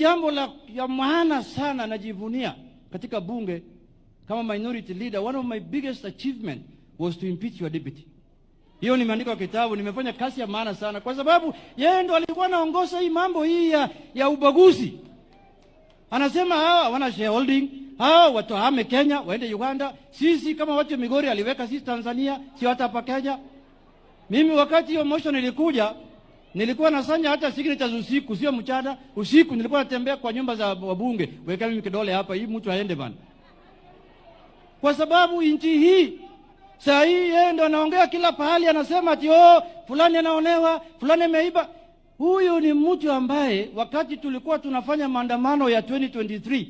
jambo ya maana sana najivunia katika bunge kama minority leader. One of my biggest achievement was to impeach your deputy. Hiyo nimeandika kwa kitabu, nimefanya kazi ya maana sana kwa sababu yeye ndo alikuwa anaongoza hii mambo hii ya ubaguzi. Anasema hawa wana shareholding, hawa watu hame Kenya, waende Uganda. Sisi kama watu wa Migori aliweka sisi Tanzania, si hata hapa Kenya. Mimi wakati hiyo motion ilikuja, nilikuwa nasanya hata signatures usiku, sio mchana. Usiku nilikuwa natembea kwa nyumba za wabunge, weka mimi kidole hapa, hii mtu aende bana. Kwa sababu nchi hii saa hii yeye ndo anaongea kila pahali, anasema ati fulani anaonewa, fulani ameiba. Huyu ni mtu ambaye wakati tulikuwa tunafanya maandamano ya 2023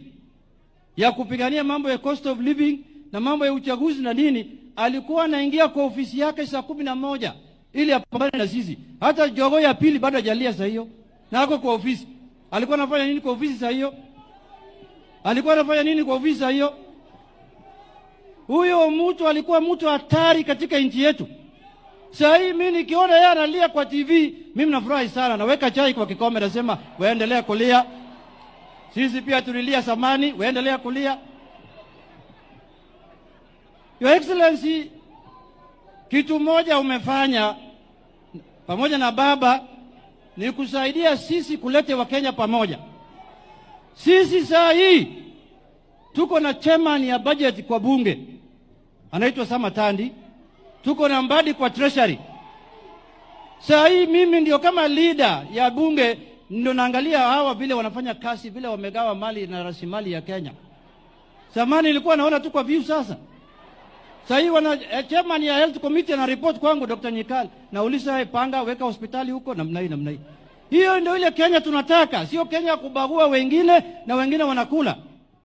ya kupigania mambo ya cost of living na mambo ya uchaguzi na nini, alikuwa anaingia kwa ofisi yake saa 11 ili apambane na sisi. Hata jogo ya pili bado hajalia saa hiyo na ako kwa ofisi. Alikuwa anafanya nini kwa ofisi saa hiyo? Alikuwa anafanya nini kwa ofisi saa hiyo? Huyo mtu alikuwa mtu hatari katika nchi yetu. Saa hii mimi nikiona yeye analia kwa TV, mimi nafurahi sana. Naweka chai kwa kikombe, nasema waendelea kulia. Sisi pia tulilia zamani, waendelea kulia. Your Excellency, kitu moja umefanya pamoja na baba ni kusaidia sisi kulete Wakenya pamoja. Sisi saa hii tuko na chairman ya budget kwa bunge, anaitwa Samatandi. Tuko na Mbadi kwa treasury. Saa hii mimi ndio kama leader ya bunge ndio naangalia hawa vile wanafanya kazi, vile wamegawa mali na rasilimali ya Kenya. Zamani nilikuwa naona tu kwa view sasa. Saa hii chairman ya health committee na report kwangu Dr. Nyikal. Nauliza panga weka hospitali huko namna hii. Hiyo ndio ile Kenya tunataka, sio Kenya kubagua wengine na wengine wanakula.